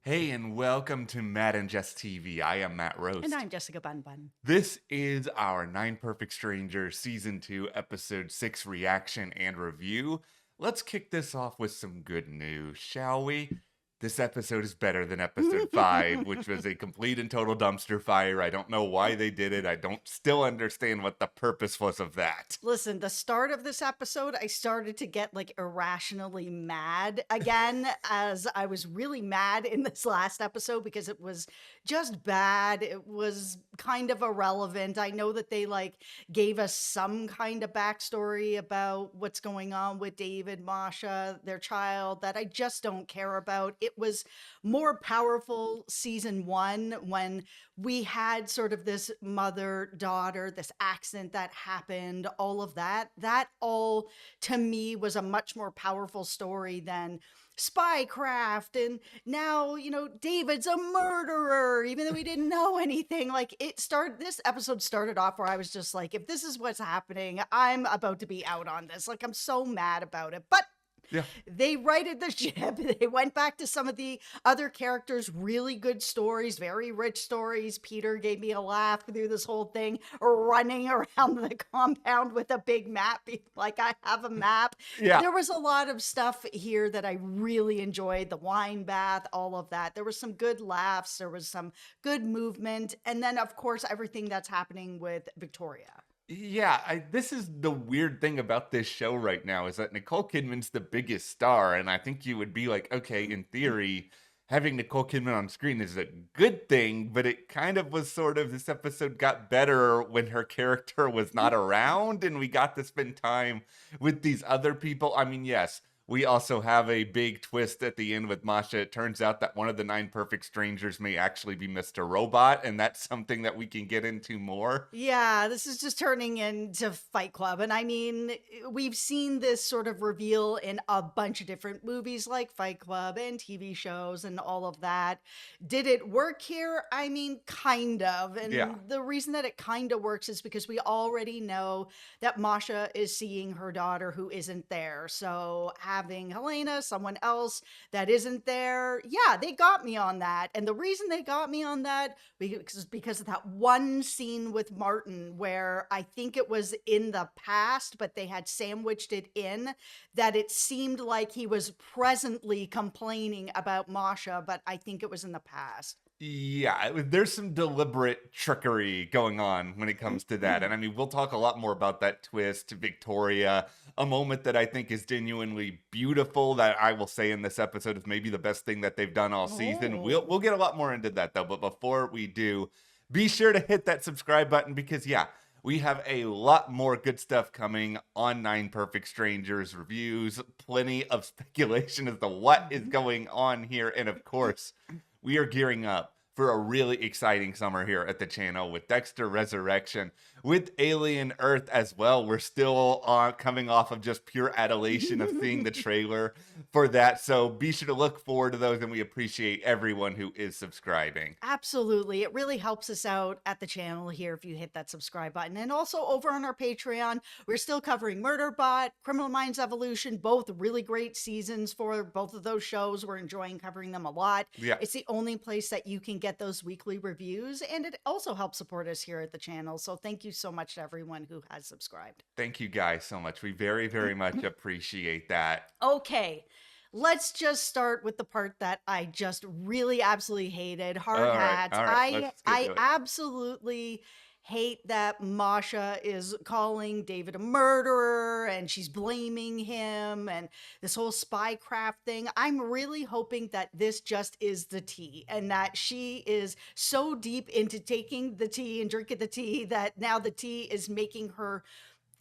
Hey, and welcome to Matt and Jess TV. I am Matt And Roast. I'm Jessica Bun Bun. This is our Nine Perfect Strangers Season 2, Episode 6 reaction and review. Let's kick this off with some good news, shall we? This episode is better than Episode 5, which was a complete and total dumpster fire. I don't know why they did it. I don't still understand what the purpose was of that. Listen, the start of this episode, I started to get like irrationally mad again, as I was really mad in this last episode because it was just bad. It was kind of irrelevant. I know that they like gave us some kind of backstory about what's going on with David, Masha, their child, that I just don't care about. It was more powerful season one when we had sort of this mother daughter, this accident that happened, all of that. That all to me was a much more powerful story than spycraft. And now, David's a murderer, even though we didn't know anything. Like this episode started off where I was just like, if this is what's happening, I'm about to be out on this. Like, I'm so mad about it. But Yeah. they righted the ship. They went back to some of the other characters, really good stories, very rich stories. Peter gave me a laugh through this whole thing, running around the compound with a big map, like I have a map. Yeah. There was a lot of stuff here that I really enjoyed, the wine bath, all of that. There was some good laughs, there was some good movement, and then, of course, everything that's happening with Victoria. Yeah, this is the weird thing about this show right now is that Nicole Kidman's the biggest star, and I think you would be like, okay, in theory, having Nicole Kidman on screen is a good thing, but it kind of was sort of this episode got better when her character was not around, and we got to spend time with these other people. I mean, yes. We also have a big twist at the end with Masha. It turns out that one of the nine perfect strangers may actually be Mr. Robot, and that's something that we can get into more. Yeah, this is just turning into Fight Club. And I mean, we've seen this sort of reveal in a bunch of different movies like Fight Club and TV shows and all of that. Did it work here? I mean, kind of. Yeah. And the reason that it kind of works is because we already know that Masha is seeing her daughter who isn't there. So having Helena, someone else that isn't there, yeah, they got me on that. And the reason they got me on that because of that one scene with Martin where I think it was in the past, but they had sandwiched it in, that it seemed like he was presently complaining about Masha, but I think it was in the past. Yeah, there's some deliberate trickery going on when it comes to that. And I mean, we'll talk a lot more about that twist, Victoria, a moment that I think is genuinely beautiful that I will say in this episode is maybe the best thing that they've done all season. Oh. We'll get a lot more into that though, but before we do, be sure to hit that subscribe button because yeah, we have a lot more good stuff coming on Nine Perfect Strangers reviews, plenty of speculation as to what is going on here, and of course, we are gearing up for a really exciting summer here at the channel with Dexter Resurrection, with Alien Earth as well. We're still coming off of just pure adulation of seeing the trailer for that. So be sure to look forward to those, and we appreciate everyone who is subscribing. Absolutely. It really helps us out at the channel here if you hit that subscribe button. And also over on our Patreon, we're still covering Murderbot, Criminal Minds Evolution, both really great seasons for both of those shows. We're enjoying covering them a lot. Yeah. It's the only place that you can get those weekly reviews, and it also helps support us here at the channel. So thank you so much to everyone who has subscribed. Thank you guys so much. We very, very much appreciate that. Okay. Let's just start with the part that I just really absolutely hated. Hard All right, hats. all right, let's get I to it. absolutely hate that Masha is calling David a murderer and she's blaming him and this whole spycraft thing. I'm really hoping that this just is the tea and that she is so deep into taking the tea and drinking the tea that now the tea is making her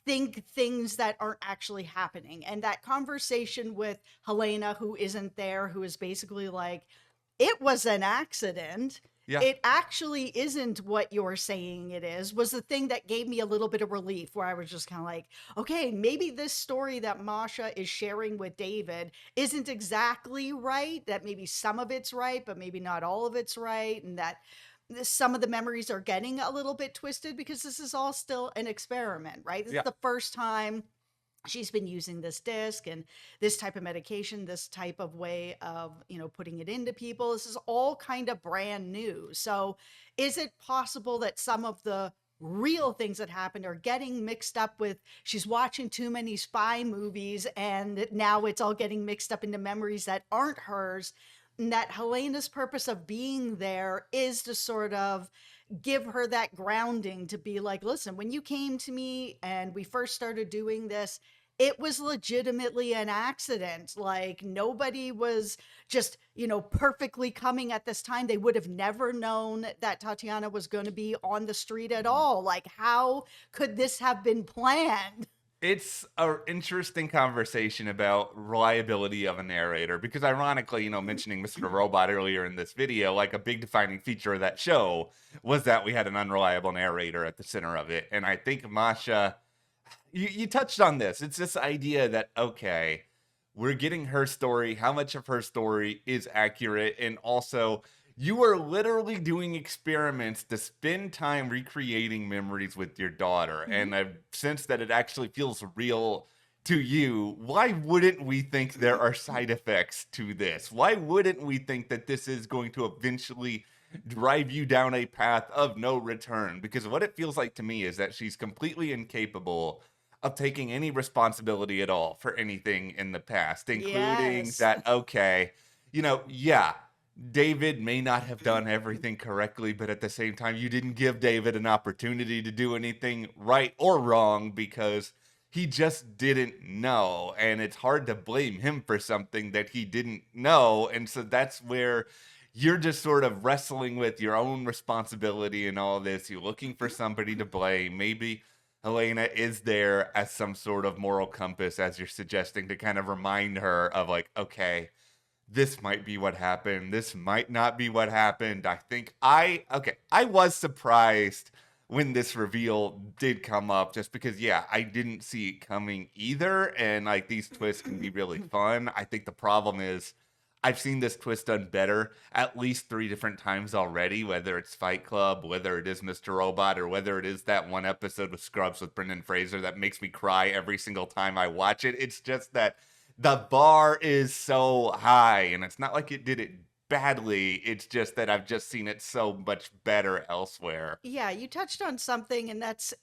think things that aren't actually happening. And that conversation with Helena, who isn't there, who is basically like, it was an accident. Yeah. It actually isn't what you're saying it is, was the thing that gave me a little bit of relief, where I was just kind of like, okay, maybe this story that Masha is sharing with David isn't exactly right, that maybe some of it's right, but maybe not all of it's right, and that some of the memories are getting a little bit twisted because this is all still an experiment, right? This Yeah. is the first time she's been using this disc and this type of medication, this type of way of, putting it into people. This is all kind of brand new. So, is it possible that some of the real things that happened are getting mixed up with she's watching too many spy movies and now it's all getting mixed up into memories that aren't hers? And that Helena's purpose of being there is to sort of give her that grounding to be like, listen, when you came to me and we first started doing this, it was legitimately an accident. Like nobody was just, perfectly coming at this time. They would have never known that Tatiana was going to be on the street at all. Like, how could this have been planned? It's an interesting conversation about reliability of a narrator because, ironically, mentioning Mr. Robot earlier in this video, like a big defining feature of that show was that we had an unreliable narrator at the center of it. And I think Masha, you touched on this. It's this idea that, okay, we're getting her story. How much of her story is accurate? And also, you are literally doing experiments to spend time recreating memories with your daughter. Mhm. And I've sensed that it actually feels real to you. Why wouldn't we think there are side effects to this? Why wouldn't we think that this is going to eventually drive you down a path of no return? Because what it feels like to me is that she's completely incapable of taking any responsibility at all for anything in the past, including Yes. that, okay, yeah, David may not have done everything correctly, but at the same time, you didn't give David an opportunity to do anything right or wrong because he just didn't know. And it's hard to blame him for something that he didn't know. And so that's where you're just sort of wrestling with your own responsibility and all this. You're looking for somebody to blame. Maybe Helena is there as some sort of moral compass, as you're suggesting, to kind of remind her of like, okay, this might be what happened. This might not be what happened. I was surprised when this reveal did come up just because, yeah, I didn't see it coming either. And like these twists can be really fun. I think the problem is I've seen this twist done better at least 3 different times already, whether it's Fight Club, whether it is Mr. Robot, or whether it is that one episode with Scrubs with Brendan Fraser that makes me cry every single time I watch it. It's just that the bar is so high, and it's not like it did it badly. It's just that I've just seen it so much better elsewhere. Yeah, you touched on something, and that's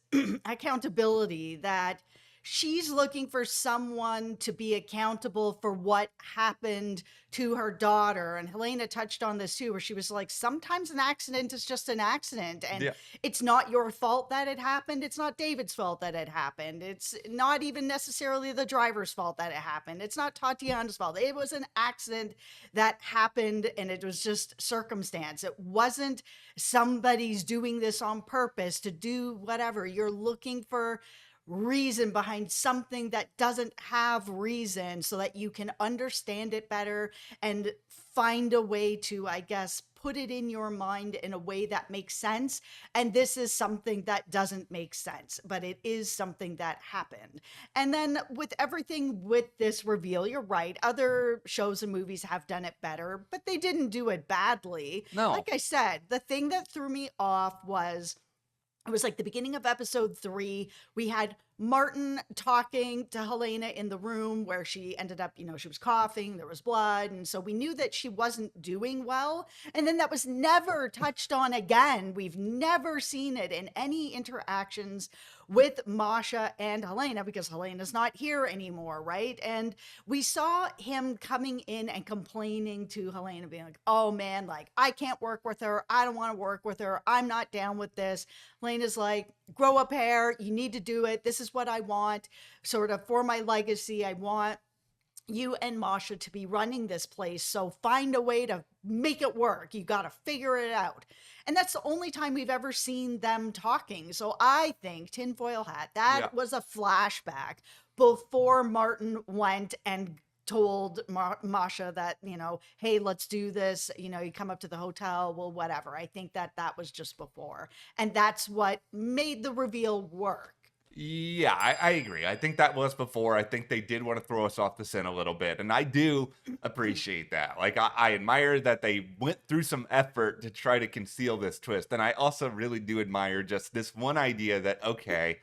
accountability. That she's looking for someone to be accountable for what happened to her daughter. And Helena touched on this too, where she was like, sometimes an accident is just an accident. And Yeah. it's not your fault that it happened. It's not David's fault that it happened. It's not even necessarily the driver's fault that it happened. It's not Tatiana's fault. It was an accident that happened, and it was just circumstance. It wasn't somebody's doing this on purpose to do whatever. You're looking for reason behind something that doesn't have reason so that you can understand it better and find a way to, I guess, put it in your mind in a way that makes sense. And this is something that doesn't make sense, but it is something that happened. And then with everything with this reveal, you're right. Other shows and movies have done it better, but they didn't do it badly. No. Like I said, the thing that threw me off was it was like the beginning of episode 3. We had Martin talking to Helena in the room where she ended up, she was coughing, there was blood. And so we knew that she wasn't doing well. And then that was never touched on again. We've never seen it in any interactions with Masha and Helena because Helena's not here anymore, right? And we saw him coming in and complaining to Helena, being like, oh man, like, I can't work with her. I don't want to work with her. I'm not down with this. Helena's like, grow up hair. You need to do it. This is what I want. Sort of for my legacy, I want you and Masha to be running this place. So find a way to make it work. You got to figure it out. And that's the only time we've ever seen them talking. So I think tinfoil hat, that Yeah. was a flashback before Martin went and told Masha that, hey, let's do this. You come up to the hotel, well, whatever. I think that that was just before. And that's what made the reveal work. Yeah, I agree. I think that was before. I think they did want to throw us off the scent a little bit. And I do appreciate that. Like, I admire that they went through some effort to try to conceal this twist. And I also really do admire just this one idea that, okay,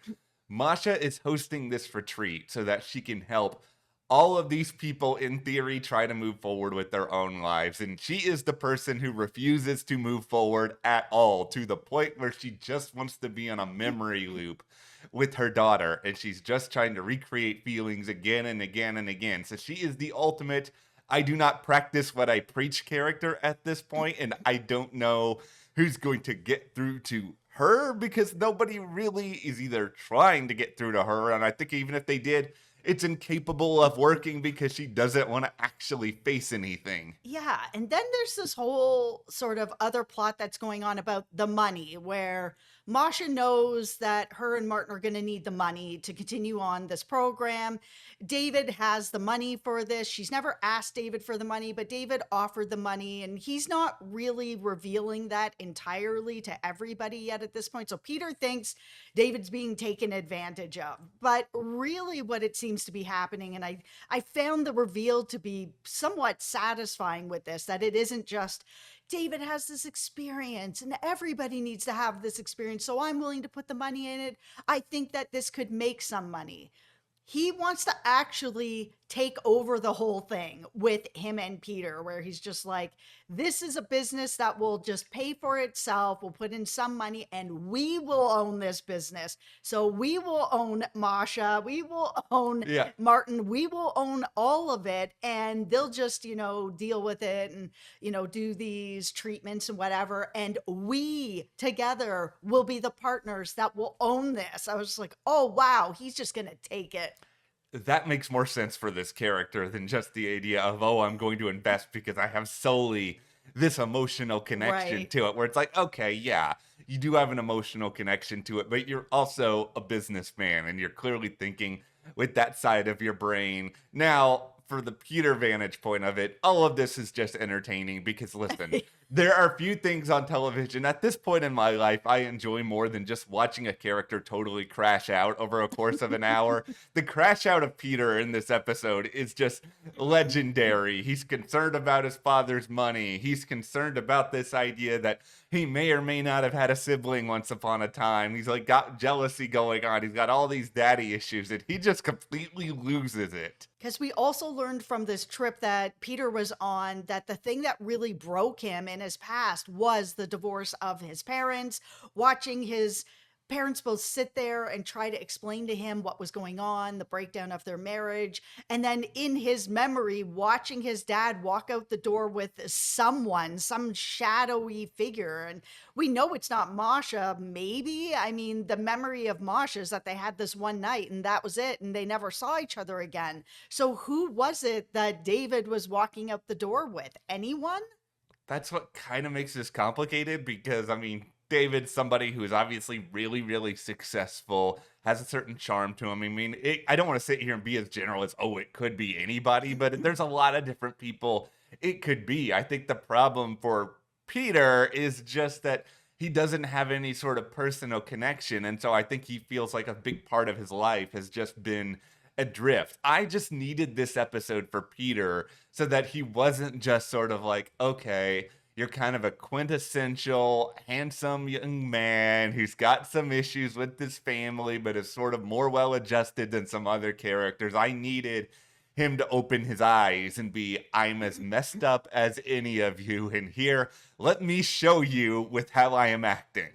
Masha is hosting this retreat so that she can help all of these people, in theory, try to move forward with their own lives. And she is the person who refuses to move forward at all, to the point where she just wants to be on a memory loop with her daughter. And she's just trying to recreate feelings again and again and again. So she is the ultimate I do not practice what I preach character at this point, and I don't know who's going to get through to her because nobody really is either trying to get through to her, and I think even if they did, it's incapable of working because she doesn't want to actually face anything. Yeah, and then there's this whole sort of other plot that's going on about the money, where Masha knows that her and Martin are going to need the money to continue on this program. David has the money for this. She's never asked David for the money, but David offered the money, and he's not really revealing that entirely to everybody yet at this point. So Peter thinks David's being taken advantage of. But really, what it seems to be happening, and I found the reveal to be somewhat satisfying with this, that it isn't just David has this experience and everybody needs to have this experience, so I'm willing to put the money in it. I think that this could make some money. He wants to actually take over the whole thing with him and Peter, where he's just like, this is a business that will just pay for itself. We'll put in some money and we will own this business. So we will own Masha. We will own Yeah. Martin. We will own all of it. And they'll just, deal with it and, do these treatments and whatever. And we together will be the partners that will own this. I was just like, oh, wow, he's just going to take it. That makes more sense for this character than just the idea of, oh, I'm going to invest because I have solely this emotional connection Right. to it, where it's like, okay, yeah, you do have an emotional connection to it, but you're also a businessman and you're clearly thinking with that side of your brain. Now, for the Peter vantage point of it, all of this is just entertaining because listen, there are few things on television at this point in my life I enjoy more than just watching a character totally crash out over a course of an hour. The crash out of Peter in this episode is just legendary. He's concerned about his father's money. He's concerned about this idea that he may or may not have had a sibling once upon a time. He's like got jealousy going on. He's got all these daddy issues and he just completely loses it. Because we also learned from this trip that Peter was on that the thing that really broke him in his past was the divorce of his parents, watching his parents both sit there and try to explain to him what was going on, the breakdown of their marriage, and then in his memory, watching his dad walk out the door with someone, some shadowy figure. And we know it's not Masha, maybe. I mean, the memory of Masha is that they had this one night and that was it, and they never saw each other again. So who was it that David was walking out the door with? Anyone? That's what kind of makes this complicated because, I mean, David's somebody who is obviously really, really successful, has a certain charm to him. I mean, I don't want to sit here and be as general as, oh, it could be anybody, but there's a lot of different people it could be. I think the problem for Peter is just that he doesn't have any sort of personal connection. And so I think he feels like a big part of his life has just been adrift. I just needed this episode for Peter so that he wasn't just sort of like, okay, you're kind of a quintessential handsome young man who's got some issues with his family, but is sort of more well adjusted than some other characters. I needed him to open his eyes and be, I'm as messed up as any of you. And here, let me show you with how I am acting.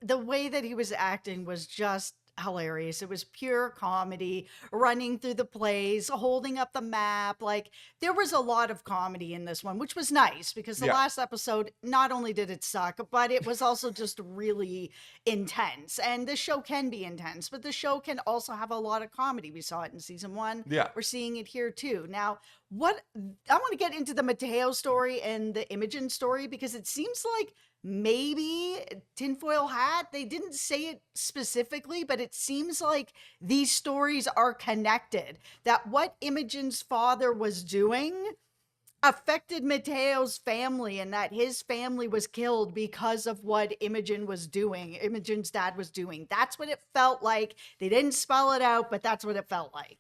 The way that he was acting was just hilarious. It was pure comedy, running through the plays, holding up the map. Like, there was a lot of comedy in this one, which was nice because the Yeah. last episode, not only did it suck, but it was also just really intense. And the show can be intense, but the show can also have a lot of comedy. We saw it in season one. Yeah. We're seeing it here too. Now, what I want to get into the Mateo story and the Imogen story because it seems like maybe tinfoil hat. They didn't say it specifically, but it seems like these stories are connected. That what Imogen's father was doing affected Mateo's family and that his family was killed because of what Imogen was doing. Imogen's dad was doing. That's what it felt like. They didn't spell it out, but that's what it felt like.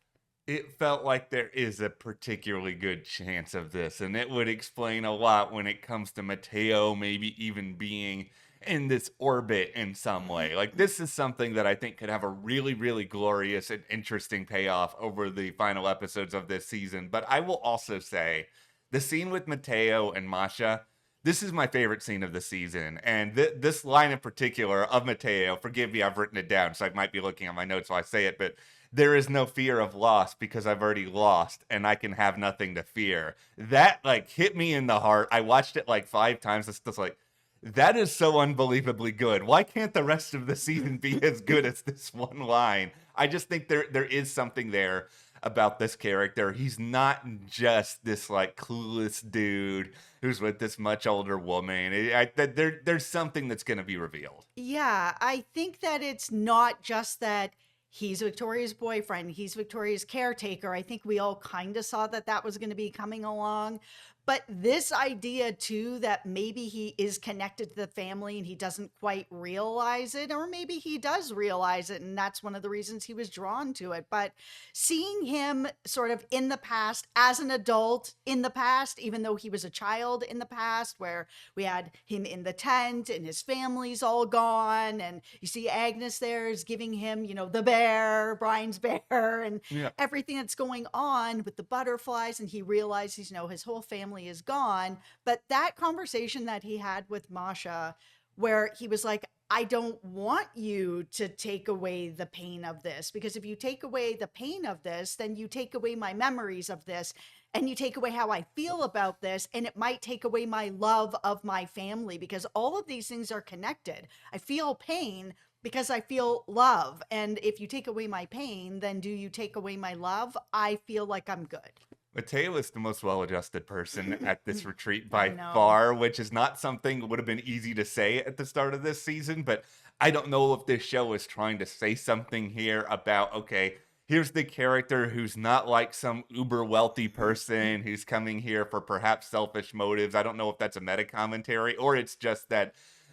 It felt like there is a particularly good chance of this, and it would explain a lot when it comes to Mateo maybe even being in this orbit in some way. Like, this is something that I think could have a really, really glorious and interesting payoff over the final episodes of this season. But I will also say the scene with Mateo and Masha, this is my favorite scene of the season. And this line in particular of Mateo, forgive me, I've written it down, so I might be looking at my notes while I say it, but there is no fear of loss because I've already lost and I can have nothing to fear. That like hit me in the heart. I watched it like 5 times. It's just like, that is so unbelievably good. Why can't the rest of the season be as good as this one line? I just think there is something there about this character. He's not just this like clueless dude who's with this much older woman. There's something that's going to be revealed. Yeah, I think that it's not just that he's Victoria's boyfriend, he's Victoria's caretaker. I think we all kind of saw that that was going to be coming along. But this idea, too, that maybe he is connected to the family and he doesn't quite realize it, or maybe he does realize it, and that's one of the reasons he was drawn to it. But seeing him sort of in the past, as an adult in the past, even though he was a child in the past, where we had him in the tent and his family's all gone, and you see Agnes there is giving him, the bear, Brian's bear, and Yeah. everything that's going on with the butterflies, and he realizes, his whole family is gone. But that conversation that he had with Masha, where he was like, I don't want you to take away the pain of this, because if you take away the pain of this, then you take away my memories of this, and you take away how I feel about this, and it might take away my love of my family, because all of these things are connected. I feel pain because I feel love. And if you take away my pain, then do you take away my love? I feel like I'm good. Mateo is the most well-adjusted person at this retreat I by know. far, which is not something that would have been easy to say at the start of this season, but I don't know if this show is trying to say something here about, okay, here's the character who's not like some uber wealthy person who's coming here for perhaps selfish motives. I don't know if that's a meta commentary or it's just that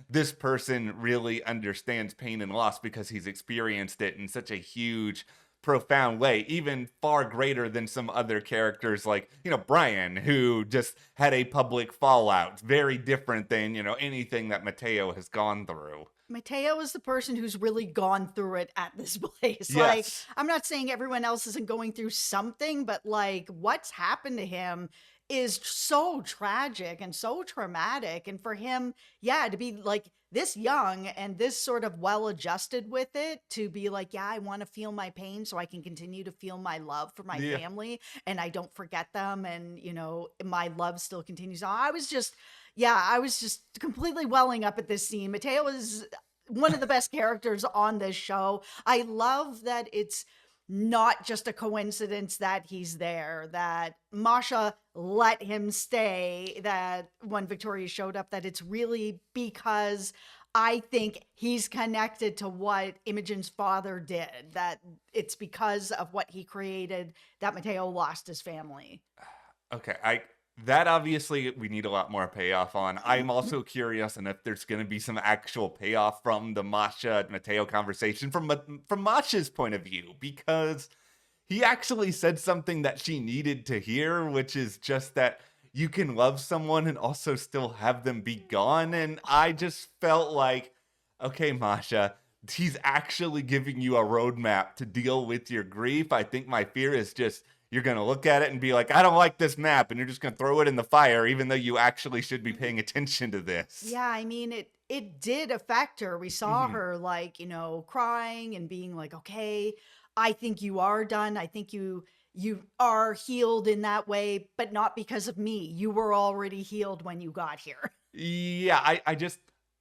this person really understands pain and loss because he's experienced it in such a huge, profound way, even far greater than some other characters like, Brian, who just had a public fallout. Very different than, anything that Mateo has gone through. Mateo is the person who's really gone through it at this place. Yes. Like, I'm not saying everyone else isn't going through something, but like what's happened to him is so tragic and so traumatic. And for him, yeah, to be like this young and this sort of well adjusted with it, to be like, yeah, I want to feel my pain so I can continue to feel my love for my Yeah. family and I don't forget them. And, my love still continues on. I was just completely welling up at this scene. Mateo is one of the best characters on this show. I love that it's not just a coincidence that he's there, that Masha let him stay, that when Victoria showed up, that it's really because I think he's connected to what Imogen's father did, that it's because of what he created that Mateo lost his family. Okay, that obviously we need a lot more payoff on. I'm also curious and if there's going to be some actual payoff from the Masha Mateo conversation from Masha's point of view, because he actually said something that she needed to hear, which is just that you can love someone and also still have them be gone. And I just felt like, okay, Masha, he's actually giving you a roadmap to deal with your grief. I think my fear is just you're going to look at it and be like, I don't like this map. And you're just going to throw it in the fire, even though you actually should be paying attention to this. Yeah, I mean, it did affect her. We saw her like, crying and being like, okay, I think you are done. I think you are healed in that way, but not because of me. You were already healed when you got here. Yeah,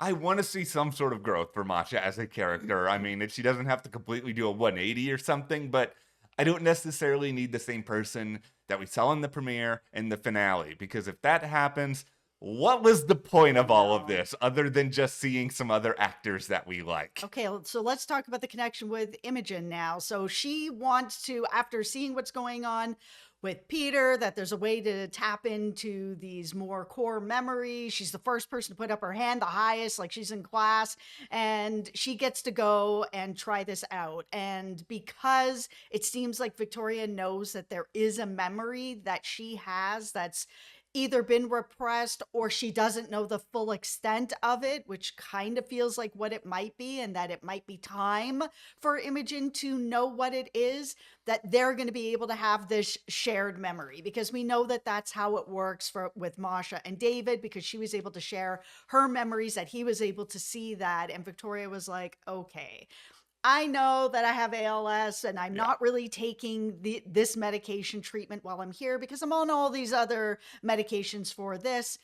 I want to see some sort of growth for Masha as a character. I mean, if she doesn't have to completely do a 180 or something, but I don't necessarily need the same person that we saw in the premiere and the finale, because if that happens, what was the point of all of this other than just seeing some other actors that we like? Okay, so let's talk about the connection with Imogen now. So she wants to, after seeing what's going on with Peter, that there's a way to tap into these more core memories. She's the first person to put up her hand, the highest, like she's in class, and she gets to go and try this out. And because it seems like Victoria knows that there is a memory that she has that's either been repressed or she doesn't know the full extent of it, which kind of feels like what it might be, and that it might be time for Imogen to know what it is, that they're going to be able to have this shared memory, because we know that that's how it works with Masha and David, because she was able to share her memories, that he was able to see that, and Victoria was like, okay, I know that I have ALS and I'm Yeah. not really taking this medication treatment while I'm here because I'm on all these other medications for this,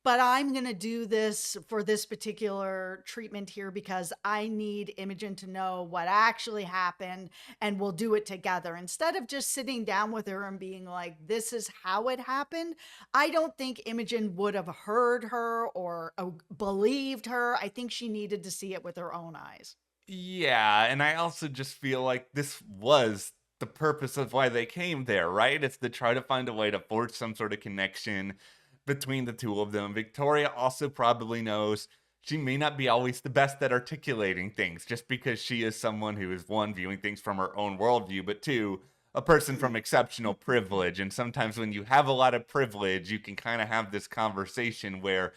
but I'm going to do this for this particular treatment here because I need Imogen to know what actually happened, and we'll do it together. Instead of just sitting down with her and being like, this is how it happened, I don't think Imogen would have heard her or believed her. I think she needed to see it with her own eyes. Yeah, and I also just feel like this was the purpose of why they came there, right? It's to try to find a way to forge some sort of connection between the two of them. Victoria also probably knows she may not be always the best at articulating things just because she is someone who is, one, viewing things from her own worldview, but two, a person from exceptional privilege. And sometimes when you have a lot of privilege, you can kind of have this conversation where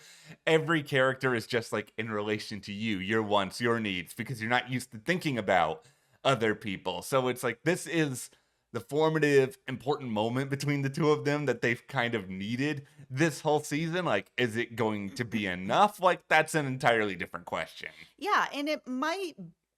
every character is just like in relation to you, your wants, your needs, because you're not used to thinking about other people. So it's like this is the formative, important moment between the two of them that they've kind of needed this whole season. Like, is it going to be enough? Like, that's an entirely different question. Yeah, and it might,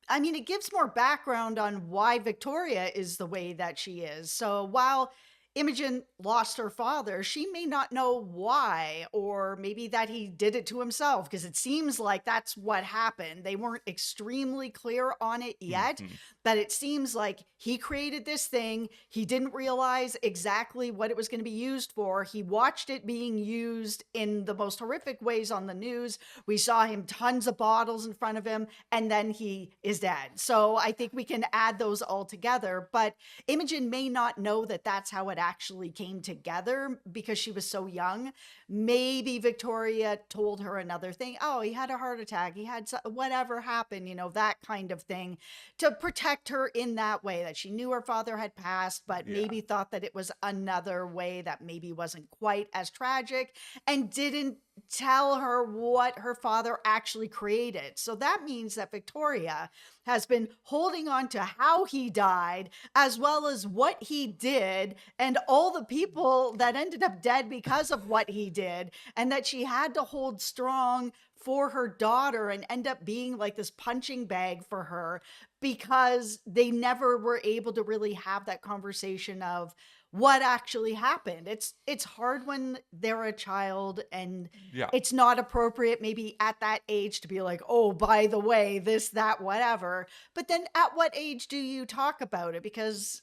I mean, it gives more background on why Victoria is the way that she is. So while Imogen lost her father, she may not know why, or maybe that he did it to himself, because it seems like that's what happened. They weren't extremely clear on it yet, Mhm. but it seems like he created this thing. He didn't realize exactly what it was going to be used for. He watched it being used in the most horrific ways on the news. We saw him tons of bottles in front of him, and then he is dead. So I think we can add those all together. But Imogen may not know that that's how it actually came together because she was so young. Maybe Victoria told her another thing. Oh, he had a heart attack. He had whatever happened, that kind of thing, to protect her in that way, that she knew her father had passed, but Yeah. maybe thought that it was another way that maybe wasn't quite as tragic, and didn't tell her what her father actually created. So that means that Victoria has been holding on to how he died, as well as what he did, and all the people that ended up dead because of what he did, and that she had to hold strong for her daughter and end up being like this punching bag for her, because they never were able to really have that conversation of what actually happened. It's hard when they're a child, and Yeah. it's not appropriate maybe at that age to be like, oh, by the way, this, that, whatever. But then at what age do you talk about it? Because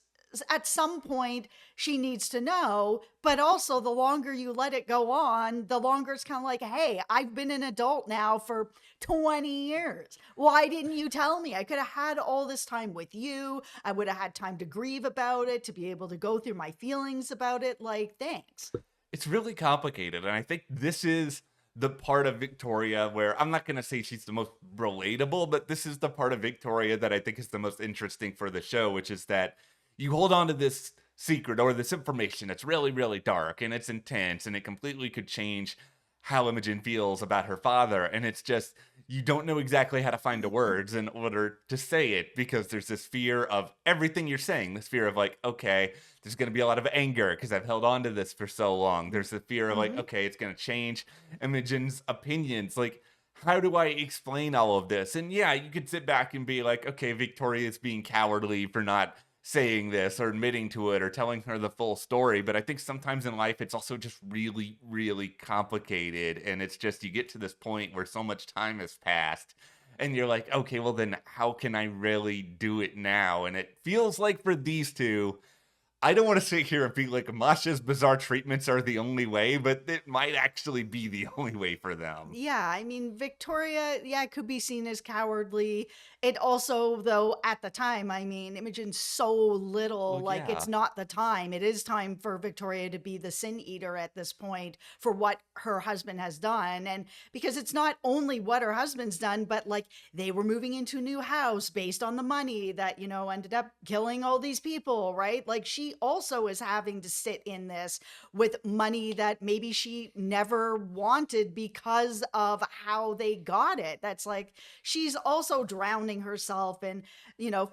at some point she needs to know, but also the longer you let it go on, the longer it's kind of like, hey, I've been an adult now for 20 years. Why didn't you tell me? I could have had all this time with you. I would have had time to grieve about it, to be able to go through my feelings about it. Like, thanks. It's really complicated. And I think this is the part of Victoria where I'm not going to say she's the most relatable, but this is the part of Victoria that I think is the most interesting for the show, which is that you hold on to this secret or this information that's really, really dark and it's intense and it completely could change how Imogen feels about her father. And it's just, you don't know exactly how to find the words in order to say it because there's this fear of everything you're saying, this fear of like, okay, there's going to be a lot of anger because I've held on to this for so long. There's the fear of like, Mhm. okay, it's going to change Imogen's opinions. Like, how do I explain all of this? And yeah, you could sit back and be like, okay, Victoria's being cowardly for not saying this or admitting to it or telling her the full story. But I think sometimes in life, it's also just really, really complicated. And it's just, you get to this point where so much time has passed and you're like, okay, well, then how can I really do it now? And it feels like for these two, I don't want to sit here and be like Masha's bizarre treatments are the only way, but it might actually be the only way for them. Yeah, I mean, Victoria, yeah, could be seen as cowardly. It also, though, at the time, I mean, Imogen's so little, Well, like yeah. it's not the time. It is time for Victoria to be the sin eater at this point for what her husband has done. And because it's not only what her husband's done, but like they were moving into a new house based on the money that, ended up killing all these people, right? Like she she also is having to sit in this with money that maybe she never wanted because of how they got it. That's like she's also drowning herself in,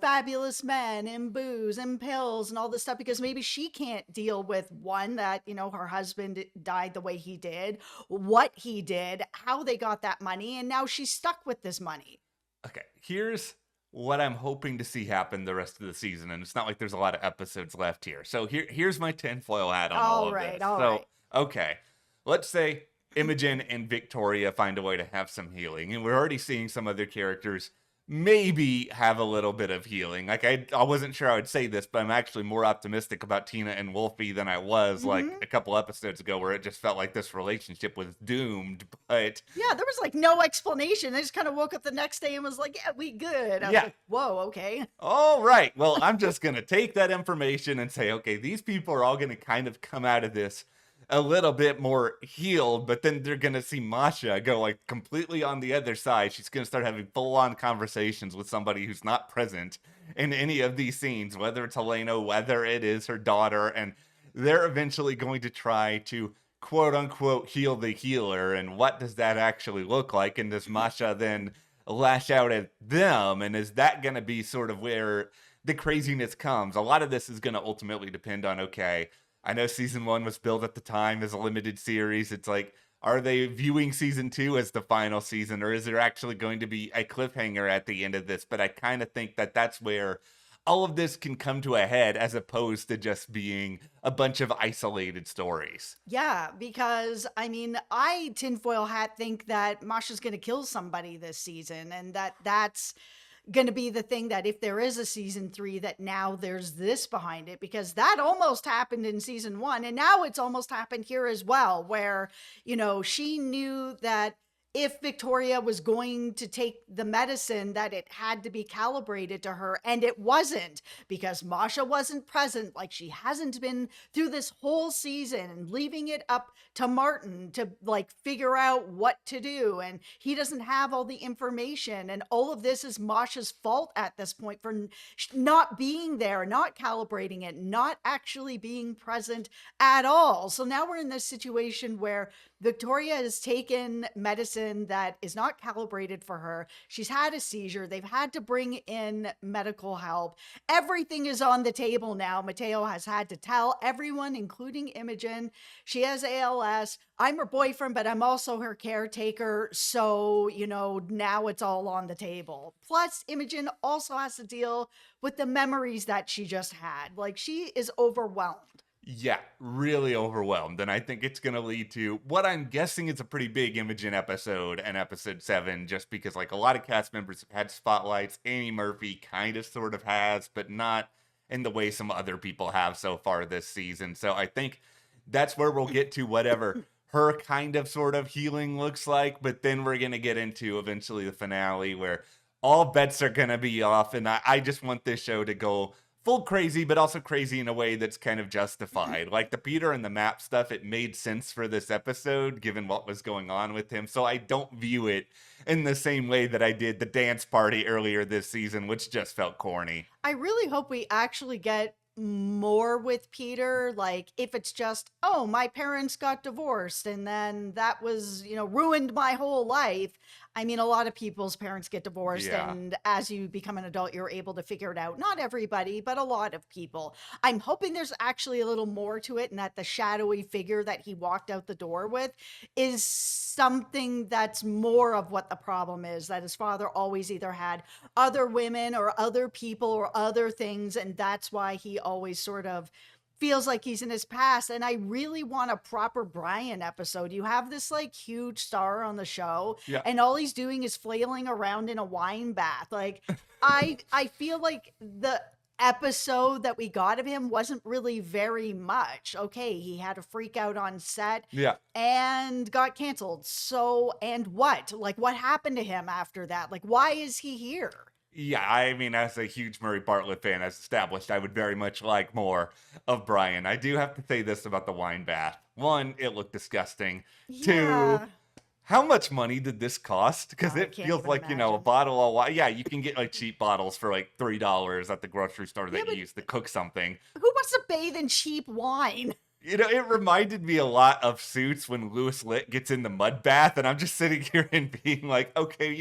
fabulous men and booze and pills and all this stuff because maybe she can't deal with one, that, her husband died the way he did, what he did, how they got that money, and now she's stuck with this money. Okay, here's what I'm hoping to see happen the rest of the season, and it's not like there's a lot of episodes left here. So here's my tinfoil hat on all All of right, this. all So, right. okay, let's say Imogen and Victoria find a way to have some healing, and we're already seeing some other characters maybe have a little bit of healing. Like I wasn't sure I would say this, but I'm actually more optimistic about Tina and Wolfie than I was like Hmm. a couple episodes ago, where it just felt like this relationship was doomed. But Yeah, there was like no explanation. I just kind of woke up the next day and was like, yeah, we good. I was yeah, like, whoa, okay. all right. Well, I'm just going to take that information and say, okay, these people are all going to kind of come out of this a little bit more healed, but then they're going to see Masha go like completely on the other side. She's going to start having full on conversations with somebody who's not present in any of these scenes, whether it's Helena, whether it is her daughter, and they're eventually going to try to quote unquote heal the healer. And what does that actually look like? And does Masha then lash out at them? And is that going to be sort of where the craziness comes? A lot of this is going to ultimately depend on, okay, I know season one was billed at the time as a limited series. It's like, are they viewing season two as the final season, or is there actually going to be a cliffhanger at the end of this? But I kind of think that that's where all of this can come to a head, as opposed to just being a bunch of isolated stories. Yeah, because I mean, I tinfoil hat think that Masha's going to kill somebody this season, and that's going to be the thing, that if there is a season three, that now there's this behind it, because that almost happened in season one. And now it's almost happened here as well, where, she knew that if Victoria was going to take the medicine, that it had to be calibrated to her, and it wasn't, because Masha wasn't present, like she hasn't been through this whole season, and leaving it up to Martin to like figure out what to do, and he doesn't have all the information, and all of this is Masha's fault at this point for not being there, not calibrating it, not actually being present at all. So now we're in this situation where Victoria has taken medicine that is not calibrated for her. She's had a seizure. They've had to bring in medical help. Everything is on the table now. Mateo has had to tell everyone, including Imogen, she has ALS. I'm her boyfriend, but I'm also her caretaker. So, now it's all on the table. Plus, Imogen also has to deal with the memories that she just had. Like, she is overwhelmed. Yeah, really overwhelmed. And I think it's going to lead to what I'm guessing is a pretty big Imogen episode and episode 7, just because, like, a lot of cast members have had spotlights. Amy Murphy kind of sort of has, but not in the way some other people have so far this season. So I think that's where we'll get to whatever her kind of sort of healing looks like. But then we're going to get into eventually the finale where all bets are going to be off. And I just want this show to go full crazy, but also crazy in a way that's kind of justified. Like the Peter and the map stuff, it made sense for this episode given what was going on with him. So I don't view it in the same way that I did the dance party earlier this season, which just felt corny. I really hope we actually get more with Peter. Like, if it's just, oh, my parents got divorced and then that was, ruined my whole life. I mean, a lot of people's parents get divorced, Yeah. and as you become an adult, you're able to figure it out. Not everybody, but a lot of people. I'm hoping there's actually a little more to it, and that the shadowy figure that he walked out the door with is something that's more of what the problem is, that his father always either had other women or other people or other things, and that's why he always sort of feels like he's in his past. And I really want a proper Brian episode. You have this like huge star on the show, Yeah. and all he's doing is flailing around in a wine bath. Like, I feel like the episode that we got of him wasn't really very much. Okay, he had a freak out on set Yeah. and got canceled. So, and what? Like, what happened to him after that? Like, why is he here? Yeah, I mean, as a huge Murray Bartlett fan, as established, I would very much like more of Brian. I do have to say this about the wine bath. One, it looked disgusting. Two, Yeah. How much money did this cost? Because I it can't feels even like, a imagine. bottle of wine. Yeah, you can get like cheap bottles for like $3 at the grocery store Yeah, that you but use to cook something. who wants to bathe in cheap wine? It reminded me a lot of Suits when Louis Litt gets in the mud bath, and I'm just sitting here and being like, okay,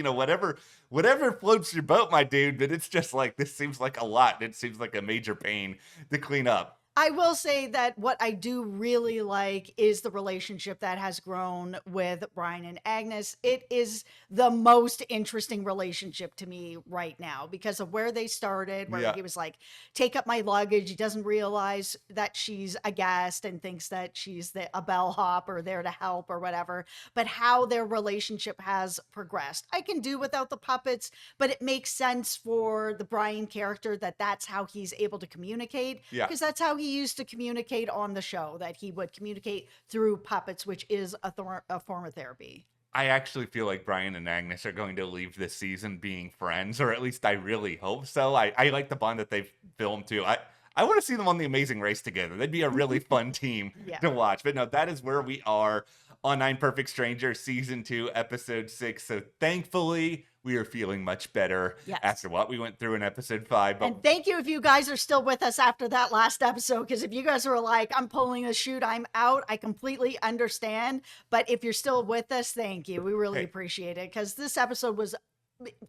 whatever floats your boat, my dude, but it's just like this seems like a lot. It seems like a major pain to clean up. I will say that what I do really like is the relationship that has grown with Brian and Agnes. It is the most interesting relationship to me right now because of where they started, where Yeah. he was like, take up my luggage. He doesn't realize that she's a guest and thinks that she's a bellhop or there to help or whatever, but how their relationship has progressed. I can do without the puppets, but it makes sense for the Brian character that that's how he's able to communicate Yeah. because that's how he used to communicate on the show, that he would communicate through puppets, which is a form of therapy. I actually feel like Brian and Agnes are going to leave this season being friends, or at least I really hope so. I like the bond that they've filmed too. I want to see them on The Amazing Race together. That'd be a really fun team Yeah. to watch. But no, that is where we are on Nine Perfect Strangers, season 2, episode 6. So thankfully, we are feeling much better Yes. after what we went through in episode 5. But And thank you if you guys are still with us after that last episode, because if you guys were like, I'm pulling the chute, I'm out, I completely understand. But if you're still with us, thank you. We really Hey. appreciate it because this episode was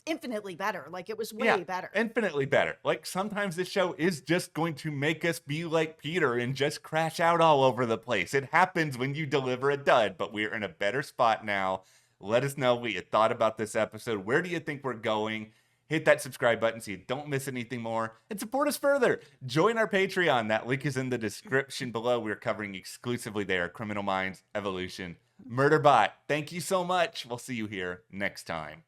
infinitely better. Like it was way yeah, better. infinitely better. Like sometimes this show is just going to make us be like Peter and just crash out all over the place. It happens when you deliver a dud, but we're in a better spot now. Let us know what you thought about this episode. Where do you think we're going? Hit that subscribe button so you don't miss anything more and support us further. Join our Patreon. That link is in the description below. We're covering exclusively there Criminal Minds, Evolution, Murderbot. Thank you so much. We'll see you here next time.